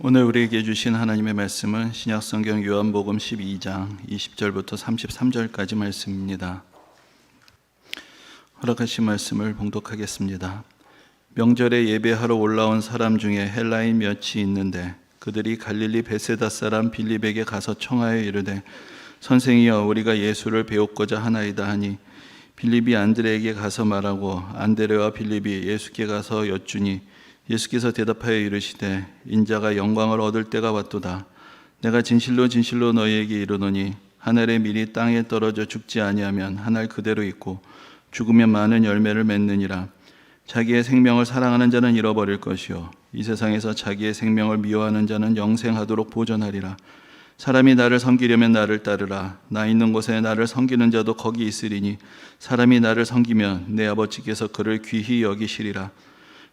오늘 우리에게 주신 하나님의 말씀은 신약성경 요한복음 12장 20절부터 33절까지 말씀입니다. 허락하신 말씀을 봉독하겠습니다. 명절에 예배하러 올라온 사람 중에 헬라인 몇이 있는데 그들이 갈릴리 베세다 사람 빌립에게 가서 청하여 이르되 선생이여 우리가 예수를 배우고자 하나이다 하니 빌립이 안드레에게 가서 말하고 안드레와 빌립이 예수께 가서 여쭈니 예수께서 대답하여 이르시되 인자가 영광을 얻을 때가 왔도다. 내가 진실로 진실로 너희에게 이르노니 하늘의 밀이 땅에 떨어져 죽지 아니하면 하늘 그대로 있고 죽으면 많은 열매를 맺느니라. 자기의 생명을 사랑하는 자는 잃어버릴 것이요 이 세상에서 자기의 생명을 미워하는 자는 영생하도록 보존하리라. 사람이 나를 섬기려면 나를 따르라. 나 있는 곳에 나를 섬기는 자도 거기 있으리니 사람이 나를 섬기면 내 아버지께서 그를 귀히 여기시리라.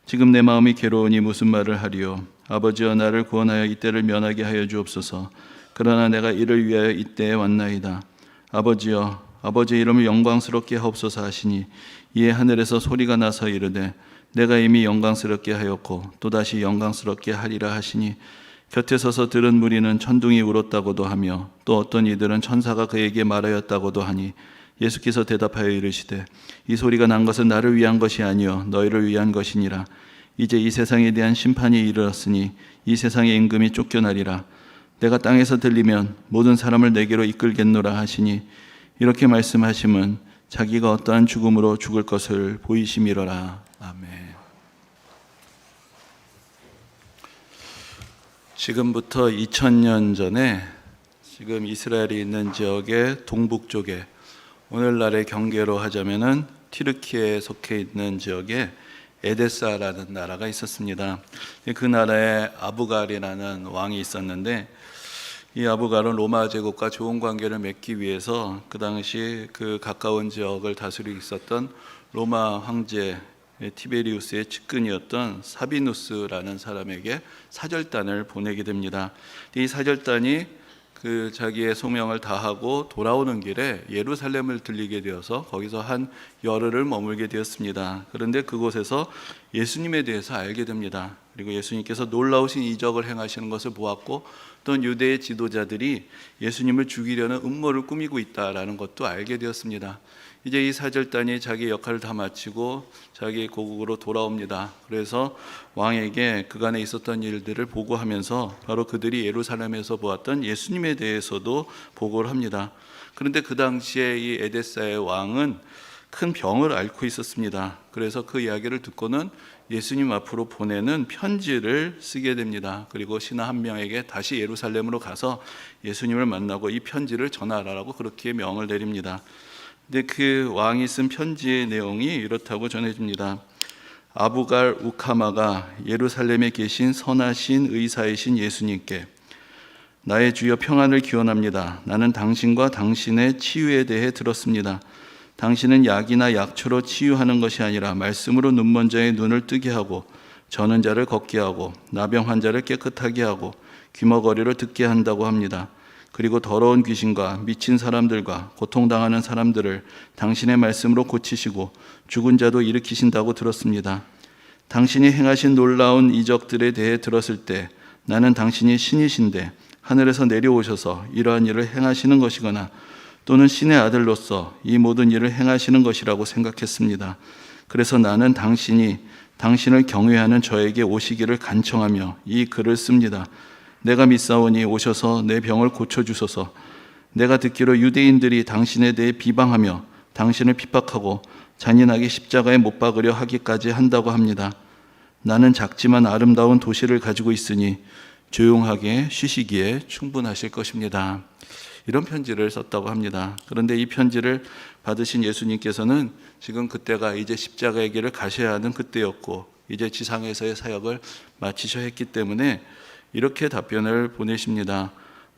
지금 내 마음이 괴로우니 무슨 말을 하리요. 아버지여 나를 구원하여 이때를 면하게 하여 주옵소서. 그러나 내가 이를 위하여 이때에 왔나이다. 아버지여 아버지의 이름을 영광스럽게 하옵소서 하시니 이에 하늘에서 소리가 나서 이르되 내가 이미 영광스럽게 하였고 또다시 영광스럽게 하리라 하시니 곁에 서서 들은 무리는 천둥이 울었다고도 하며 또 어떤 이들은 천사가 그에게 말하였다고도 하니 예수께서 대답하여 이르시되 이 소리가 난 것은 나를 위한 것이 아니요 너희를 위한 것이니라. 이제 이 세상에 대한 심판이 이르렀으니 이 세상의 임금이 쫓겨나리라. 내가 땅에서 들리면 모든 사람을 내게로 이끌겠노라 하시니 이렇게 말씀하심은 자기가 어떠한 죽음으로 죽을 것을 보이심이로라. 아멘. 지금부터 2000년 전에 지금 이스라엘이 있는 지역의 동북쪽에 오늘날의 경계로 하자면은 튀르키예에 속해 있는 지역에 에데사라는 나라가 있었습니다. 그 나라에 아부갈이라는 왕이 있었는데 이 아부갈은 로마 제국과 좋은 관계를 맺기 위해서 그 당시 그 가까운 지역을 다스리고 있었던 로마 황제 티베리우스의 측근이었던 사비누스라는 사람에게 사절단을 보내게 됩니다. 이 사절단이 그 자기의 소명을 다하고 돌아오는 길에 예루살렘을 들리게 되어서 거기서 한 열흘을 머물게 되었습니다. 그런데 그곳에서 예수님에 대해서 알게 됩니다. 그리고 예수님께서 놀라우신 이적을 행하시는 것을 보았고 또 유대의 지도자들이 예수님을 죽이려는 음모를 꾸미고 있다라는 것도 알게 되었습니다. 이제 이 사절단이 자기 역할을 다 마치고 자기 고국으로 돌아옵니다. 그래서 왕에게 그간에 있었던 일들을 보고하면서 바로 그들이 예루살렘에서 보았던 예수님에 대해서도 보고를 합니다. 그런데 그 당시에 이 에데사의 왕은 큰 병을 앓고 있었습니다. 그래서 그 이야기를 듣고는 예수님 앞으로 보내는 편지를 쓰게 됩니다. 그리고 신하 한 명에게 다시 예루살렘으로 가서 예수님을 만나고 이 편지를 전하라고 그렇게 명을 내립니다. 근데 그 왕이 쓴 편지의 내용이 이렇다고 전해집니다. 아부갈 우카마가 예루살렘에 계신 선하신 의사이신 예수님께 나의 주여 평안을 기원합니다. 나는 당신과 당신의 치유에 대해 들었습니다. 당신은 약이나 약초로 치유하는 것이 아니라 말씀으로 눈먼 자의 눈을 뜨게 하고 저는 자를 걷게 하고 나병 환자를 깨끗하게 하고 귀머거리를 듣게 한다고 합니다. 그리고 더러운 귀신과 미친 사람들과 고통당하는 사람들을 당신의 말씀으로 고치시고 죽은 자도 일으키신다고 들었습니다. 당신이 행하신 놀라운 이적들에 대해 들었을 때 나는 당신이 신이신데 하늘에서 내려오셔서 이러한 일을 행하시는 것이거나 또는 신의 아들로서 이 모든 일을 행하시는 것이라고 생각했습니다. 그래서 나는 당신이 당신을 경외하는 저에게 오시기를 간청하며 이 글을 씁니다. 내가 믿사오니 오셔서 내 병을 고쳐주소서. 내가 듣기로 유대인들이 당신에 대해 비방하며 당신을 핍박하고 잔인하게 십자가에 못 박으려 하기까지 한다고 합니다. 나는 작지만 아름다운 도시를 가지고 있으니 조용하게 쉬시기에 충분하실 것입니다. 이런 편지를 썼다고 합니다. 그런데 이 편지를 받으신 예수님께서는 지금 그때가 이제 십자가의 길을 가셔야 하는 그때였고 이제 지상에서의 사역을 마치셔야 했기 때문에 이렇게 답변을 보내십니다.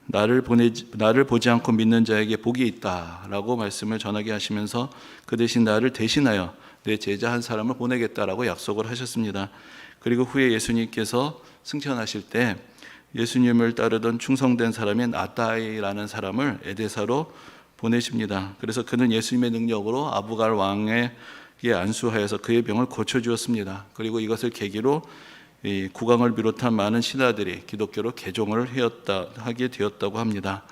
나를 보지 않고 믿는 자에게 복이 있다라고 말씀을 전하게 하시면서 그 대신 나를 대신하여 내 제자 한 사람을 보내겠다라고 약속을 하셨습니다. 그리고 후에 예수님께서 승천하실 때 예수님을 따르던 충성된 사람인 나다이라는 사람을 에데사로 보내십니다. 그래서 그는 예수님의 능력으로 아부갈 왕에게 안수하여서 그의 병을 고쳐주었습니다. 그리고 이것을 계기로 이 국왕을 비롯한 많은 신하들이 기독교로 개종을 하게 되었다고 합니다.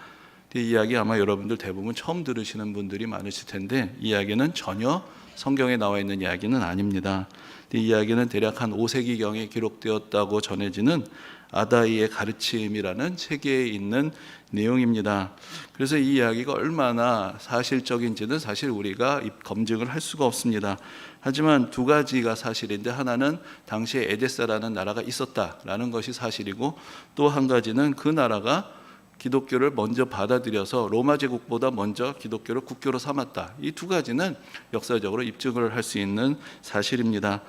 이 이야기 아마 여러분들 대부분 처음 들으시는 분들이 많으실 텐데, 이 이야기는 전혀 성경에 나와 있는 이야기는 아닙니다. 이 이야기는 대략 한 5세기경에 기록되었다고 전해지는 아다이의 가르침이라는 책에 있는 내용입니다. 그래서 이 이야기가 얼마나 사실적인지는 사실 우리가 검증을 할 수가 없습니다. 하지만 두 가지가 사실인데, 하나는 당시에 에데사라는 나라가 있었다라는 것이 사실이고, 또 한 가지는 그 나라가 기독교를 먼저 받아들여서 로마 제국보다 먼저 기독교를 국교로 삼았다. 이 두 가지는 역사적으로 입증을 할 수 있는 사실입니다.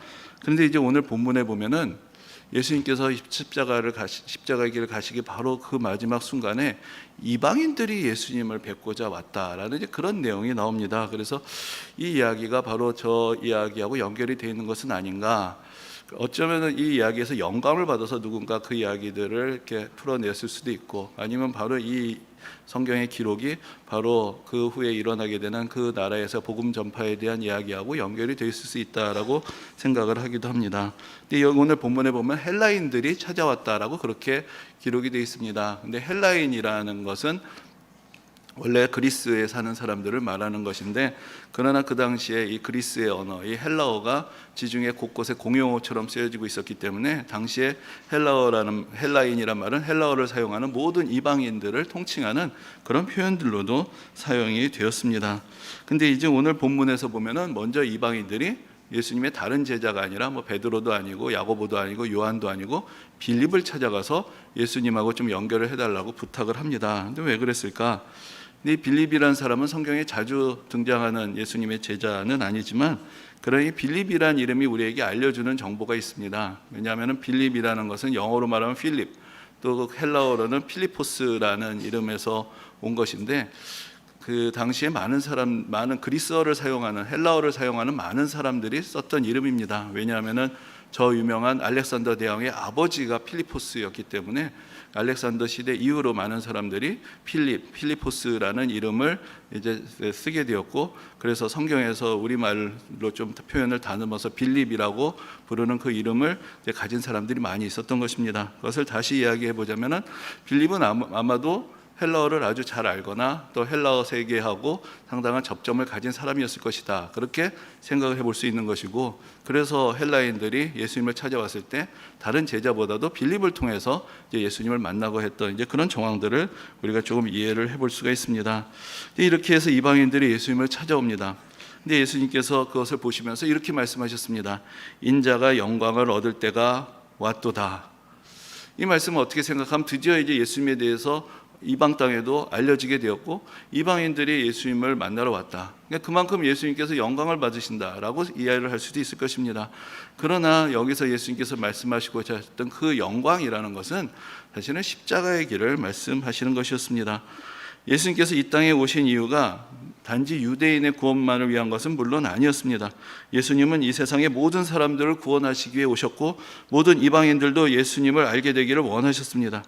그런데 이제 오늘 본문에 보면은 예수님께서 십자가의 길을 가시기 바로 그 마지막 순간에 이방인들이 예수님을 뵙고자 왔다라는 이제 그런 내용이 나옵니다. 그래서 이 이야기가 바로 저 이야기하고 연결이 되어 있는 것은 아닌가. 어쩌면 이 이야기에서 영감을 받아서 누군가 그 이야기들을 이렇게 풀어냈을 수도 있고, 아니면 바로 이 성경의 기록이 바로 그 후에 일어나게 되는 그 나라에서 복음 전파에 대한 이야기하고 연결이 되어 있을 수 있다라고 생각을 하기도 합니다. 근데 여기 오늘 본문에 보면 헬라인들이 찾아왔다라고 그렇게 기록이 되어 있습니다. 근데 헬라인이라는 것은 원래 그리스에 사는 사람들을 말하는 것인데, 그러나 그 당시에 이 그리스의 언어, 이 헬라어가 지중해 곳곳에 공용어처럼 쓰여지고 있었기 때문에 당시에 헬라인이란 말은 헬라어를 사용하는 모든 이방인들을 통칭하는 그런 표현들로도 사용이 되었습니다. 근데 이제 오늘 본문에서 보면은 먼저 이방인들이 예수님의 다른 제자가 아니라 베드로도 아니고 야고보도 아니고 요한도 아니고 빌립을 찾아가서 예수님하고 좀 연결을 해달라고 부탁을 합니다. 근데 왜 그랬을까? 이 빌립이라는 사람은 성경에 자주 등장하는 예수님의 제자는 아니지만, 그러니 빌립이라는 이름이 우리에게 알려주는 정보가 있습니다. 왜냐하면 빌립이라는 것은 영어로 말하면 필립, 또 헬라어로는 필리포스라는 이름에서 온 것인데, 그 당시에 많은 그리스어를 사용하는, 헬라어를 사용하는 많은 사람들이 썼던 이름입니다. 왜냐하면 저 유명한 알렉산더 대왕의 아버지가 필리포스였기 때문에 알렉산더 시대 이후로 많은 사람들이 필리포스라는 이름을 이제 쓰게 되었고, 그래서 성경에서 우리말로 좀 표현을 다듬어서 빌립이라고 부르는 그 이름을 가진 사람들이 많이 있었던 것입니다. 그것을 다시 이야기해 보자면은, 빌립은 아마도 헬라어를 아주 잘 알거나 또 헬라어 세계하고 상당한 접점을 가진 사람이었을 것이다, 그렇게 생각을 해볼 수 있는 것이고, 그래서 헬라인들이 예수님을 찾아왔을 때 다른 제자보다도 빌립을 통해서 이제 예수님을 만나고 했던 이제 그런 정황들을 우리가 조금 이해를 해볼 수가 있습니다. 이렇게 해서 이방인들이 예수님을 찾아옵니다. 근데 예수님께서 그것을 보시면서 이렇게 말씀하셨습니다. 인자가 영광을 얻을 때가 왔도다. 이 말씀을 어떻게 생각하면, 드디어 이제 예수님에 대해서 이방 땅에도 알려지게 되었고, 이방인들이 예수님을 만나러 왔다. 그만큼 예수님께서 영광을 받으신다라고 이해를 할 수도 있을 것입니다. 그러나 여기서 예수님께서 말씀하시고자 했던 그 영광이라는 것은 사실은 십자가의 길을 말씀하시는 것이었습니다. 예수님께서 이 땅에 오신 이유가 단지 유대인의 구원만을 위한 것은 물론 아니었습니다. 예수님은 이 세상의 모든 사람들을 구원하시기 위해 오셨고, 모든 이방인들도 예수님을 알게 되기를 원하셨습니다.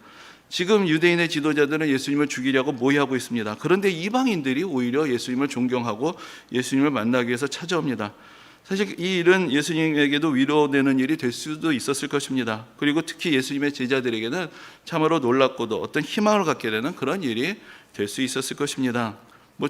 지금 유대인의 지도자들은 예수님을 죽이려고 모의하고 있습니다. 그런데 이방인들이 오히려 예수님을 존경하고 예수님을 만나기 위해서 찾아옵니다. 사실 이 일은 예수님에게도 위로되는 일이 될 수도 있었을 것입니다. 그리고 특히 예수님의 제자들에게는 참으로 놀랍고도 어떤 희망을 갖게 되는 그런 일이 될 수 있었을 것입니다.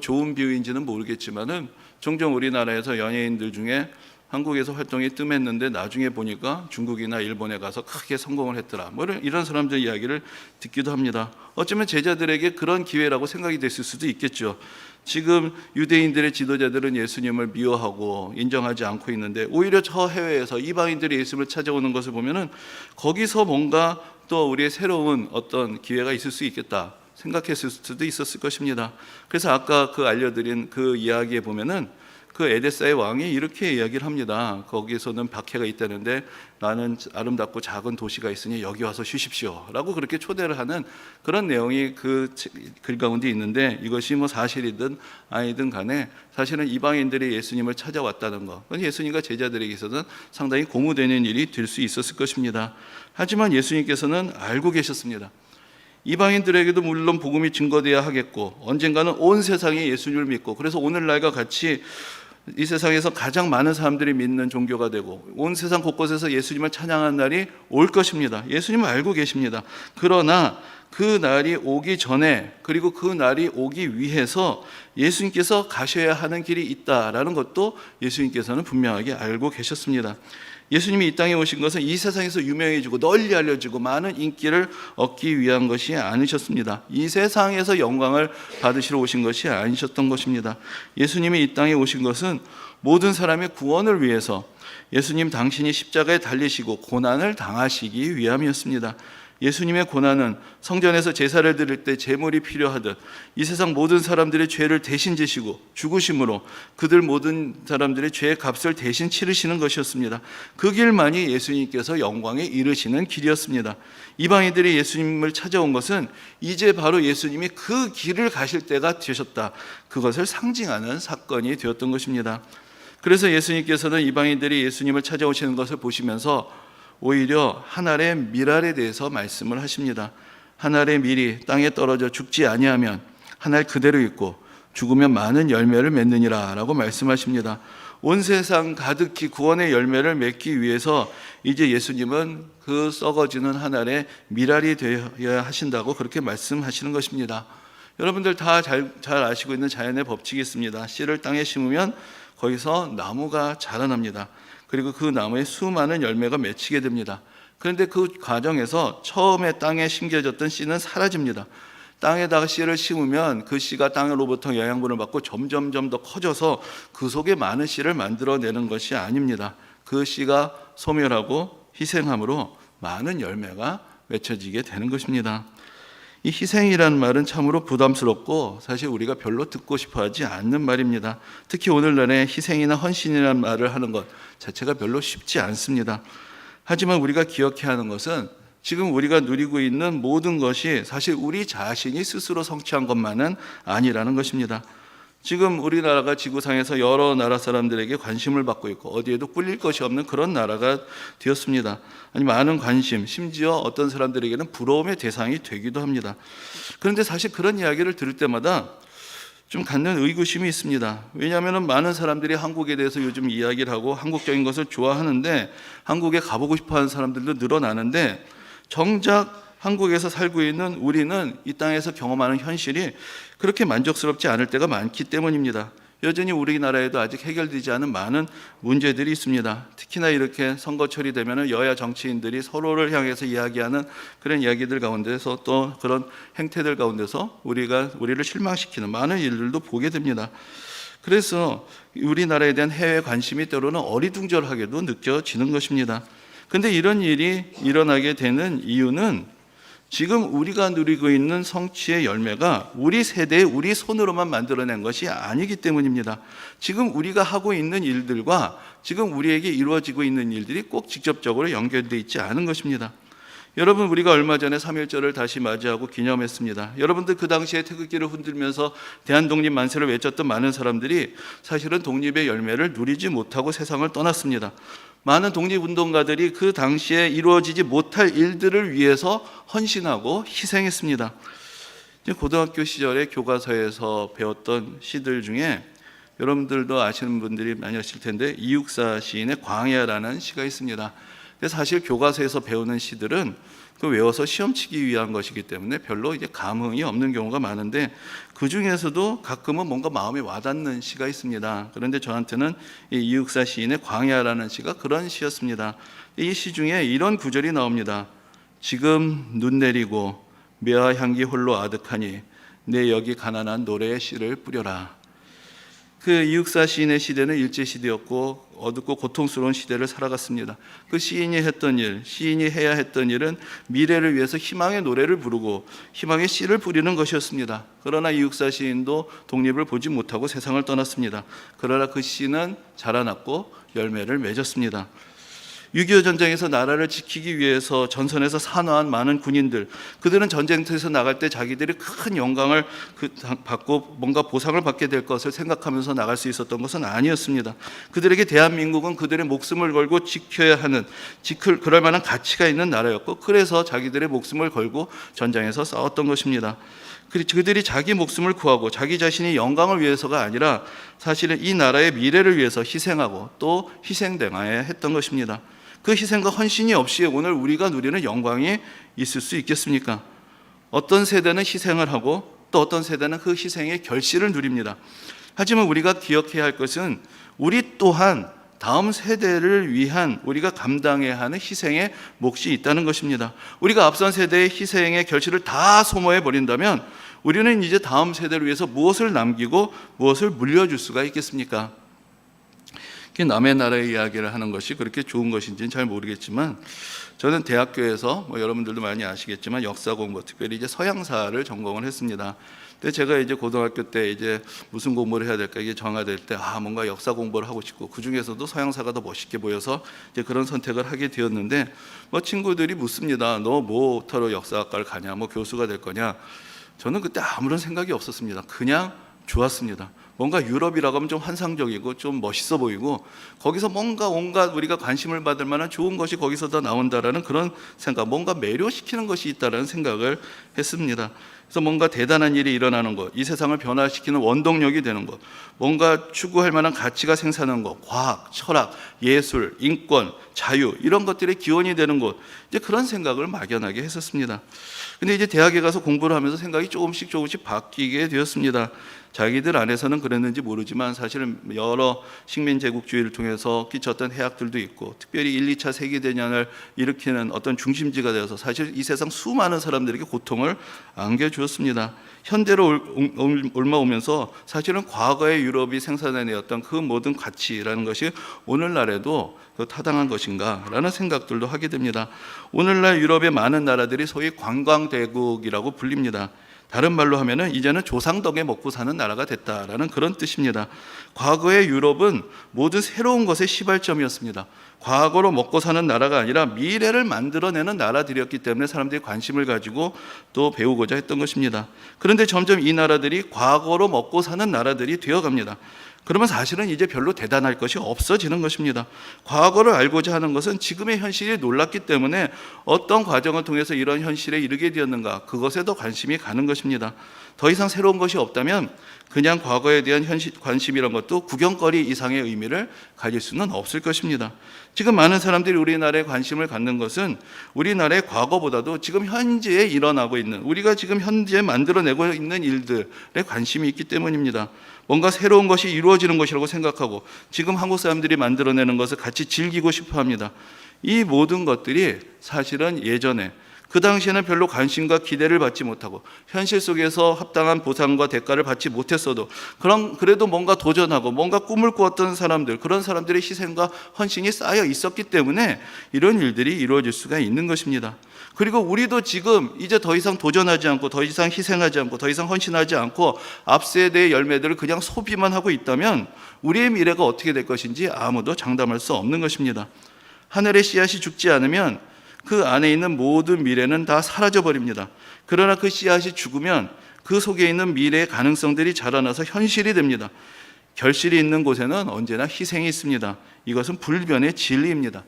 좋은 비유인지는 모르겠지만은 종종 우리나라에서 연예인들 중에 한국에서 활동이 뜸했는데 나중에 보니까 중국이나 일본에 가서 크게 성공을 했더라, 이런 사람들 이야기를 듣기도 합니다. 어쩌면 제자들에게 그런 기회라고 생각이 됐을 수도 있겠죠. 지금 유대인들의 지도자들은 예수님을 미워하고 인정하지 않고 있는데, 오히려 저 해외에서 이방인들이 예수님을 찾아오는 것을 보면은 거기서 뭔가 또 우리의 새로운 어떤 기회가 있을 수 있겠다 생각했을 수도 있었을 것입니다. 그래서 아까 그 알려드린 그 이야기에 보면은 그 에데사의 왕이 이렇게 이야기를 합니다. 거기서는 박해가 있다는데 나는 아름답고 작은 도시가 있으니 여기 와서 쉬십시오 라고 그렇게 초대를 하는 그런 내용이 그 글 가운데 있는데, 이것이 사실이든 아니든 간에 사실은 이방인들이 예수님을 찾아왔다는 것, 예수님과 제자들에게서는 상당히 고무되는 일이 될 수 있었을 것입니다. 하지만 예수님께서는 알고 계셨습니다. 이방인들에게도 물론 복음이 증거되어야 하겠고, 언젠가는 온 세상이 예수님을 믿고, 그래서 오늘날과 같이 이 세상에서 가장 많은 사람들이 믿는 종교가 되고 온 세상 곳곳에서 예수님을 찬양하는 날이 올 것입니다. 예수님은 알고 계십니다. 그러나 그 날이 오기 전에, 그리고 그 날이 오기 위해서 예수님께서 가셔야 하는 길이 있다라는 것도 예수님께서는 분명하게 알고 계셨습니다. 예수님이 이 땅에 오신 것은 이 세상에서 유명해지고 널리 알려지고 많은 인기를 얻기 위한 것이 아니셨습니다. 이 세상에서 영광을 받으시러 오신 것이 아니셨던 것입니다. 예수님이 이 땅에 오신 것은 모든 사람의 구원을 위해서, 예수님 당신이 십자가에 달리시고 고난을 당하시기 위함이었습니다. 예수님의 고난은 성전에서 제사를 드릴 때 제물이 필요하듯 이 세상 모든 사람들의 죄를 대신 지시고 죽으심으로 그들 모든 사람들의 죄의 값을 대신 치르시는 것이었습니다. 그 길만이 예수님께서 영광에 이르시는 길이었습니다. 이방인들이 예수님을 찾아온 것은 이제 바로 예수님이 그 길을 가실 때가 되셨다, 그것을 상징하는 사건이 되었던 것입니다. 그래서 예수님께서는 이방인들이 예수님을 찾아오시는 것을 보시면서 오히려 한 알의 밀알에 대해서 말씀을 하십니다. 한 알의 밀이 땅에 떨어져 죽지 아니하면 한 알 그대로 있고 죽으면 많은 열매를 맺느니라 라고 말씀하십니다. 온 세상 가득히 구원의 열매를 맺기 위해서 이제 예수님은 그 썩어지는 한 알의 밀알이 되어야 하신다고 그렇게 말씀하시는 것입니다. 여러분들 다 잘 아시고 있는 자연의 법칙이 있습니다. 씨를 땅에 심으면 거기서 나무가 자라납니다. 그리고 그 나무에 수많은 열매가 맺히게 됩니다. 그런데 그 과정에서 처음에 땅에 심겨졌던 씨는 사라집니다. 땅에다가 씨를 심으면 그 씨가 땅으로부터 영양분을 받고 점점점 더 커져서 그 속에 많은 씨를 만들어내는 것이 아닙니다. 그 씨가 소멸하고 희생함으로 많은 열매가 맺혀지게 되는 것입니다. 이 희생이라는 말은 참으로 부담스럽고 사실 우리가 별로 듣고 싶어 하지 않는 말입니다. 특히 오늘날에 희생이나 헌신이라는 말을 하는 것 자체가 별로 쉽지 않습니다. 하지만 우리가 기억해야 하는 것은 지금 우리가 누리고 있는 모든 것이 사실 우리 자신이 스스로 성취한 것만은 아니라는 것입니다. 지금 우리나라가 지구상에서 여러 나라 사람들에게 관심을 받고 있고 어디에도 꿀릴 것이 없는 그런 나라가 되었습니다. 아니, 많은 관심, 심지어 어떤 사람들에게는 부러움의 대상이 되기도 합니다. 그런데 사실 그런 이야기를 들을 때마다 좀 갖는 의구심이 있습니다. 왜냐하면 많은 사람들이 한국에 대해서 요즘 이야기를 하고 한국적인 것을 좋아하는데 한국에 가보고 싶어하는 사람들도 늘어나는데 정작 한국에서 살고 있는 우리는 이 땅에서 경험하는 현실이 그렇게 만족스럽지 않을 때가 많기 때문입니다. 여전히 우리나라에도 아직 해결되지 않은 많은 문제들이 있습니다. 특히나 이렇게 선거철이 되면 여야 정치인들이 서로를 향해서 이야기하는 그런 이야기들 가운데서 또 그런 행태들 가운데서 우리를 실망시키는 많은 일들도 보게 됩니다. 그래서 우리나라에 대한 해외 관심이 때로는 어리둥절하게도 느껴지는 것입니다. 그런데 이런 일이 일어나게 되는 이유는 지금 우리가 누리고 있는 성취의 열매가 우리 세대에 우리 손으로만 만들어낸 것이 아니기 때문입니다. 지금 우리가 하고 있는 일들과 지금 우리에게 이루어지고 있는 일들이 꼭 직접적으로 연결되어 있지 않은 것입니다. 여러분, 우리가 얼마 전에 3.1절을 다시 맞이하고 기념했습니다. 여러분들 그 당시에 태극기를 흔들면서 대한독립 만세를 외쳤던 많은 사람들이 사실은 독립의 열매를 누리지 못하고 세상을 떠났습니다. 많은 독립운동가들이 그 당시에 이루어지지 못할 일들을 위해서 헌신하고 희생했습니다. 고등학교 시절에 교과서에서 배웠던 시들 중에 여러분들도 아시는 분들이 많이 아실 텐데 이육사 시인의 광야라는 시가 있습니다. 사실 교과서에서 배우는 시들은 그 외워서 시험 치기 위한 것이기 때문에 별로 이제 감흥이 없는 경우가 많은데 그 중에서도 가끔은 뭔가 마음에 와닿는 시가 있습니다. 그런데 저한테는 이 이육사 시인의 광야라는 시가 그런 시였습니다. 이 시 중에 이런 구절이 나옵니다. 지금 눈 내리고 매화 향기 홀로 아득하니 내 여기 가난한 노래의 씨를 뿌려라. 그 이육사 시인의 시대는 일제시대였고 어둡고 고통스러운 시대를 살아갔습니다. 그 시인이 했던 일, 시인이 해야 했던 일은 미래를 위해서 희망의 노래를 부르고 희망의 씨를 뿌리는 것이었습니다. 그러나 이육사 시인도 독립을 보지 못하고 세상을 떠났습니다. 그러나 그 시는 자라났고 열매를 맺었습니다. 6.25 전쟁에서 나라를 지키기 위해서 전선에서 산화한 많은 군인들, 그들은 전쟁터에서 나갈 때 자기들이 큰 영광을 받고 뭔가 보상을 받게 될 것을 생각하면서 나갈 수 있었던 것은 아니었습니다. 그들에게 대한민국은 그들의 목숨을 걸고 지켜야 하는, 그럴 만한 가치가 있는 나라였고, 그래서 자기들의 목숨을 걸고 전장에서 싸웠던 것입니다. 그들이 자기 목숨을 구하고 자기 자신의 영광을 위해서가 아니라 사실은 이 나라의 미래를 위해서 희생하고 또 희생당해야 했던 것입니다. 그 희생과 헌신이 없이 오늘 우리가 누리는 영광이 있을 수 있겠습니까? 어떤 세대는 희생을 하고 또 어떤 세대는 그 희생의 결실을 누립니다. 하지만 우리가 기억해야 할 것은 우리 또한 다음 세대를 위한 우리가 감당해야 하는 희생의 몫이 있다는 것입니다. 우리가 앞선 세대의 희생의 결실을 다 소모해 버린다면 우리는 이제 다음 세대를 위해서 무엇을 남기고 무엇을 물려줄 수가 있겠습니까? 남의 나라의 이야기를 하는 것이 그렇게 좋은 것인지는 잘 모르겠지만 저는 대학교에서 여러분들도 많이 아시겠지만 역사 공부, 특별히 이제 서양사를 전공을 했습니다. 근데 제가 이제 고등학교 때 이제 무슨 공부를 해야 될까 이게 정화될 때 뭔가 역사 공부를 하고 싶고 그 중에서도 서양사가 더 멋있게 보여서 이제 그런 선택을 하게 되었는데 친구들이 묻습니다. 너 뭐부터로 역사학과를 가냐? 교수가 될 거냐? 저는 그때 아무런 생각이 없었습니다. 그냥 좋았습니다. 뭔가 유럽이라고 하면 좀 환상적이고 좀 멋있어 보이고 거기서 뭔가 온갖 우리가 관심을 받을 만한 좋은 것이 거기서 다 나온다라는 그런 생각, 뭔가 매료시키는 것이 있다라는 생각을 했습니다. 그래서 뭔가 대단한 일이 일어나는 것, 이 세상을 변화시키는 원동력이 되는 것, 뭔가 추구할 만한 가치가 생산하는 것, 과학, 철학, 예술, 인권, 자유 이런 것들의 기원이 되는 것, 이제 그런 생각을 막연하게 했었습니다. 근데 이제 대학에 가서 공부를 하면서 생각이 조금씩 바뀌게 되었습니다. 자기들 안에서는 그랬는지 모르지만 사실은 여러 식민제국주의를 통해서 끼쳤던 해악들도 있고 특별히 1, 2차 세계대전을 일으키는 어떤 중심지가 되어서 사실 이 세상 수많은 사람들에게 고통을 안겨주었습니다. 현대로 옮아오면서 사실은 과거의 유럽이 생산해내었던 그 모든 가치라는 것이 오늘날에도 타당한 것인가 라는 생각들도 하게 됩니다. 오늘날 유럽의 많은 나라들이 소위 관광대국이라고 불립니다. 다른 말로 하면은 이제는 조상 덕에 먹고 사는 나라가 됐다라는 그런 뜻입니다. 과거의 유럽은 모든 새로운 것의 시발점이었습니다. 과거로 먹고 사는 나라가 아니라 미래를 만들어내는 나라들이었기 때문에 사람들이 관심을 가지고 또 배우고자 했던 것입니다. 그런데 점점 이 나라들이 과거로 먹고 사는 나라들이 되어갑니다. 그러면 사실은 이제 별로 대단할 것이 없어지는 것입니다. 과거를 알고자 하는 것은 지금의 현실이 놀랍기 때문에 어떤 과정을 통해서 이런 현실에 이르게 되었는가, 그것에 더 관심이 가는 것입니다. 더 이상 새로운 것이 없다면 그냥 과거에 대한 관심이란 것도 구경거리 이상의 의미를 가질 수는 없을 것입니다. 지금 많은 사람들이 우리나라에 관심을 갖는 것은 우리나라의 과거보다도 지금 현재에 일어나고 있는, 우리가 지금 현재 만들어내고 있는 일들에 관심이 있기 때문입니다. 뭔가 새로운 것이 이루어지는 것이라고 생각하고 지금 한국 사람들이 만들어내는 것을 같이 즐기고 싶어 합니다. 이 모든 것들이 사실은 예전에 그 당시에는 별로 관심과 기대를 받지 못하고 현실 속에서 합당한 보상과 대가를 받지 못했어도 그래도 뭔가 도전하고 뭔가 꿈을 꾸었던 사람들, 그런 사람들의 희생과 헌신이 쌓여 있었기 때문에 이런 일들이 이루어질 수가 있는 것입니다. 그리고 우리도 지금 이제 더 이상 도전하지 않고 더 이상 희생하지 않고 더 이상 헌신하지 않고 앞세대의 열매들을 그냥 소비만 하고 있다면 우리의 미래가 어떻게 될 것인지 아무도 장담할 수 없는 것입니다. 하늘의 씨앗이 죽지 않으면 그 안에 있는 모든 미래는 다 사라져버립니다. 그러나 그 씨앗이 죽으면 그 속에 있는 미래의 가능성들이 자라나서 현실이 됩니다. 결실이 있는 곳에는 언제나 희생이 있습니다. 이것은 불변의 진리입니다.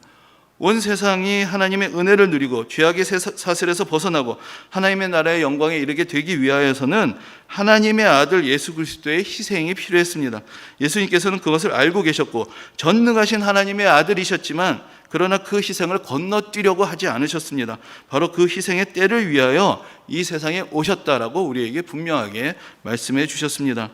온 세상이 하나님의 은혜를 누리고 죄악의 사슬에서 벗어나고 하나님의 나라의 영광에 이르게 되기 위하여서는 하나님의 아들 예수 그리스도의 희생이 필요했습니다. 예수님께서는 그것을 알고 계셨고 전능하신 하나님의 아들이셨지만 그러나 그 희생을 건너뛰려고 하지 않으셨습니다. 바로 그 희생의 때를 위하여 이 세상에 오셨다라고 우리에게 분명하게 말씀해 주셨습니다.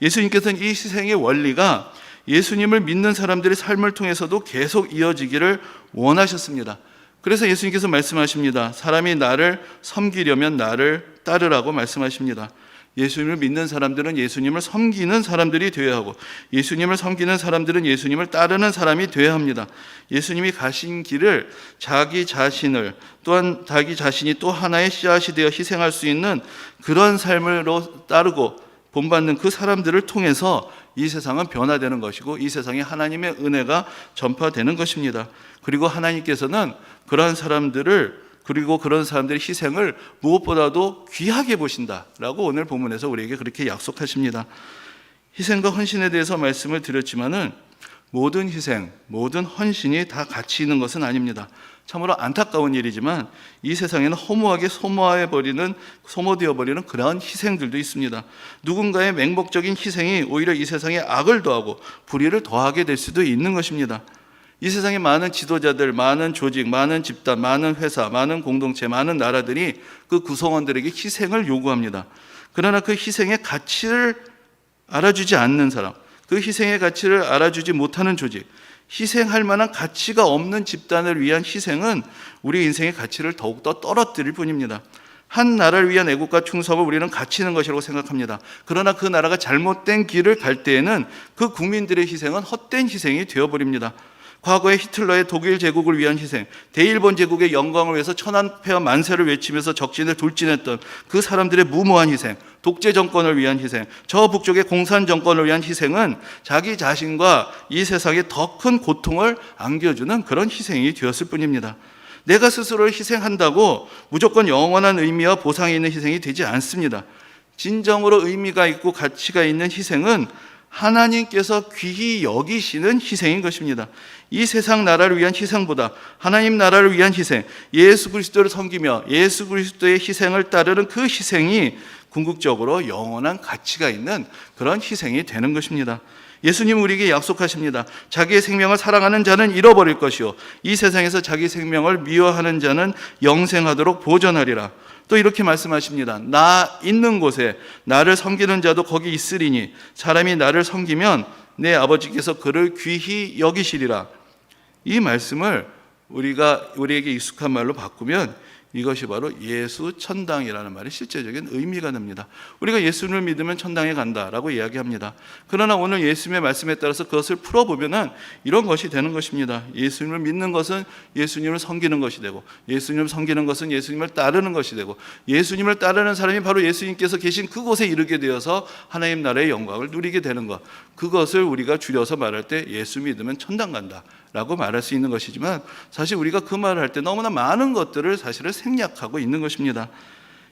예수님께서는 이 희생의 원리가 예수님을 믿는 사람들의 삶을 통해서도 계속 이어지기를 원하셨습니다. 그래서 예수님께서 말씀하십니다. 사람이 나를 섬기려면 나를 따르라고 말씀하십니다. 예수님을 믿는 사람들은 예수님을 섬기는 사람들이 되어야 하고 예수님을 섬기는 사람들은 예수님을 따르는 사람이 되어야 합니다. 예수님이 가신 길을 자기 자신을 또한 자기 자신이 또 하나의 씨앗이 되어 희생할 수 있는 그런 삶으로 따르고 본받는 그 사람들을 통해서 이 세상은 변화되는 것이고 이 세상에 하나님의 은혜가 전파되는 것입니다. 그리고 하나님께서는 그러한 사람들을 그리고 그런 사람들의 희생을 무엇보다도 귀하게 보신다라고 오늘 본문에서 우리에게 그렇게 약속하십니다. 희생과 헌신에 대해서 말씀을 드렸지만은 모든 희생, 모든 헌신이 다 가치 있는 것은 아닙니다. 참으로 안타까운 일이지만 이 세상에는 허무하게 소모되어 버리는 그러한 희생들도 있습니다. 누군가의 맹목적인 희생이 오히려 이 세상에 악을 더하고 불의를 더하게 될 수도 있는 것입니다. 이 세상에 많은 지도자들, 많은 조직, 많은 집단, 많은 회사, 많은 공동체, 많은 나라들이 그 구성원들에게 희생을 요구합니다. 그러나 그 희생의 가치를 알아주지 않는 사람, 그 희생의 가치를 알아주지 못하는 조직, 희생할 만한 가치가 없는 집단을 위한 희생은 우리 인생의 가치를 더욱더 떨어뜨릴 뿐입니다. 한 나라를 위한 애국과 충성을 우리는 가치 있는 것이라고 생각합니다. 그러나 그 나라가 잘못된 길을 갈 때에는 그 국민들의 희생은 헛된 희생이 되어버립니다. 과거의 히틀러의 독일 제국을 위한 희생, 대일본 제국의 영광을 위해서 천안폐하 만세를 외치면서 적진을 돌진했던 그 사람들의 무모한 희생, 독재 정권을 위한 희생, 저 북쪽의 공산 정권을 위한 희생은 자기 자신과 이 세상에 더 큰 고통을 안겨주는 그런 희생이 되었을 뿐입니다. 내가 스스로를 희생한다고 무조건 영원한 의미와 보상이 있는 희생이 되지 않습니다. 진정으로 의미가 있고 가치가 있는 희생은 하나님께서 귀히 여기시는 희생인 것입니다. 이 세상 나라를 위한 희생보다 하나님 나라를 위한 희생, 예수 그리스도를 섬기며 예수 그리스도의 희생을 따르는 그 희생이 궁극적으로 영원한 가치가 있는 그런 희생이 되는 것입니다. 예수님은 우리에게 약속하십니다. 자기의 생명을 사랑하는 자는 잃어버릴 것이요 이 세상에서 자기 생명을 미워하는 자는 영생하도록 보전하리라. 또 이렇게 말씀하십니다. 나 있는 곳에 나를 섬기는 자도 거기 있으리니 사람이 나를 섬기면 내 아버지께서 그를 귀히 여기시리라. 이 말씀을 우리에게 익숙한 말로 바꾸면 이것이 바로 예수 천당이라는 말의 실제적인 의미가 됩니다. 우리가 예수를 믿으면 천당에 간다라고 이야기합니다. 그러나 오늘 예수님의 말씀에 따라서 그것을 풀어보면은 이런 것이 되는 것입니다. 예수님을 믿는 것은 예수님을 섬기는 것이 되고, 예수님을 섬기는 것은 예수님을 따르는 것이 되고, 예수님을 따르는 사람이 바로 예수님께서 계신 그곳에 이르게 되어서 하나님 나라의 영광을 누리게 되는 것, 그것을 우리가 줄여서 말할 때 예수 믿으면 천당 간다 라고 말할 수 있는 것이지만, 사실 우리가 그 말을 할 때 너무나 많은 것들을 사실은 생략하고 있는 것입니다.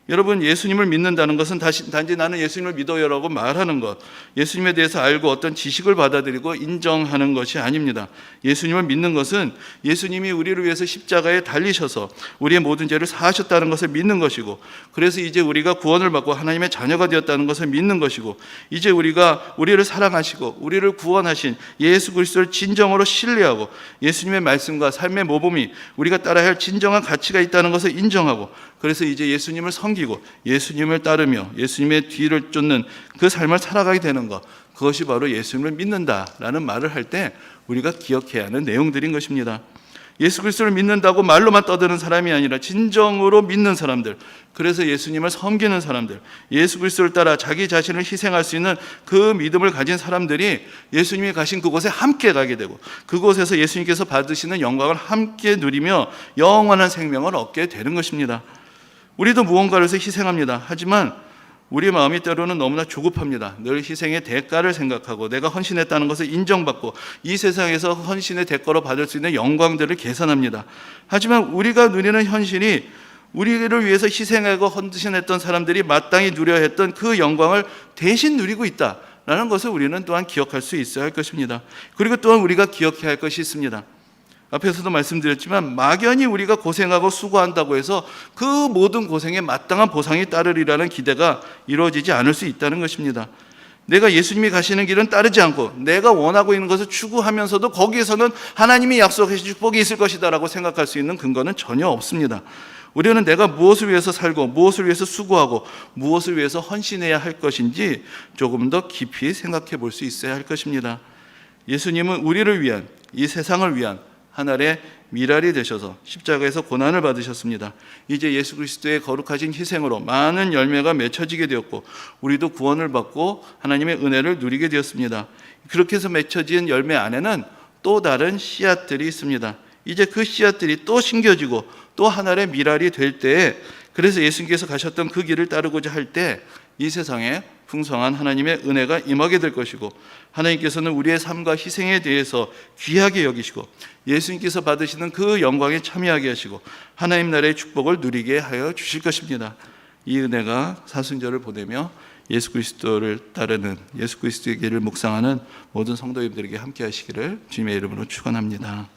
여러분, 예수님을 믿는다는 것은 단지 나는 예수님을 믿어요라고 말하는 것, 예수님에 대해서 알고 어떤 지식을 받아들이고 인정하는 것이 아닙니다. 예수님을 믿는 것은 예수님이 우리를 위해서 십자가에 달리셔서 우리의 모든 죄를 사하셨다는 것을 믿는 것이고, 그래서 이제 우리가 구원을 받고 하나님의 자녀가 되었다는 것을 믿는 것이고, 이제 우리가 우리를 사랑하시고 우리를 구원하신 예수 그리스도를 진정으로 신뢰하고 예수님의 말씀과 삶의 모범이 우리가 따라야 할 진정한 가치가 있다는 것을 인정하고, 그래서 이제 예수님을 섬기고 예수님을 따르며 예수님의 뒤를 쫓는 그 삶을 살아가게 되는 것, 그것이 바로 예수님을 믿는다라는 말을 할 때 우리가 기억해야 하는 내용들인 것입니다. 예수 그리스도를 믿는다고 말로만 떠드는 사람이 아니라 진정으로 믿는 사람들, 그래서 예수님을 섬기는 사람들, 예수 그리스도를 따라 자기 자신을 희생할 수 있는 그 믿음을 가진 사람들이 예수님이 가신 그곳에 함께 가게 되고, 그곳에서 예수님께서 받으시는 영광을 함께 누리며 영원한 생명을 얻게 되는 것입니다. 우리도 무언가를 위해서 희생합니다. 하지만 우리 마음이 때로는 너무나 조급합니다. 늘 희생의 대가를 생각하고 내가 헌신했다는 것을 인정받고 이 세상에서 헌신의 대가로 받을 수 있는 영광들을 계산합니다. 하지만 우리가 누리는 현실이 우리를 위해서 희생하고 헌신했던 사람들이 마땅히 누려야 했던 그 영광을 대신 누리고 있다라는 것을 우리는 또한 기억할 수 있어야 할 것입니다. 그리고 또한 우리가 기억해야 할 것이 있습니다. 앞에서도 말씀드렸지만 막연히 우리가 고생하고 수고한다고 해서 그 모든 고생에 마땅한 보상이 따르리라는 기대가 이루어지지 않을 수 있다는 것입니다. 내가 예수님이 가시는 길은 따르지 않고 내가 원하고 있는 것을 추구하면서도 거기에서는 하나님이 약속하신 축복이 있을 것이다 라고 생각할 수 있는 근거는 전혀 없습니다. 우리는 내가 무엇을 위해서 살고 무엇을 위해서 수고하고 무엇을 위해서 헌신해야 할 것인지 조금 더 깊이 생각해 볼 수 있어야 할 것입니다. 예수님은 우리를 위한, 이 세상을 위한 하늘의 미랄이 되셔서 십자가에서 고난을 받으셨습니다. 이제 예수 그리스도의 거룩하신 희생으로 많은 열매가 맺혀지게 되었고 우리도 구원을 받고 하나님의 은혜를 누리게 되었습니다. 그렇게 해서 맺혀진 열매 안에는 또 다른 씨앗들이 있습니다. 이제 그 씨앗들이 또 심겨지고 또 하늘의 미랄이 될 때에, 그래서 예수님께서 가셨던 그 길을 따르고자 할 때 이 세상에 풍성한 하나님의 은혜가 임하게 될 것이고, 하나님께서는 우리의 삶과 희생에 대해서 귀하게 여기시고 예수님께서 받으시는 그 영광에 참여하게 하시고 하나님 나라의 축복을 누리게 하여 주실 것입니다. 이 은혜가 사순절을 보내며 예수 그리스도를 따르는 예수 그리스도의 길을 묵상하는 모든 성도님들에게 함께 하시기를 주님의 이름으로 축원합니다.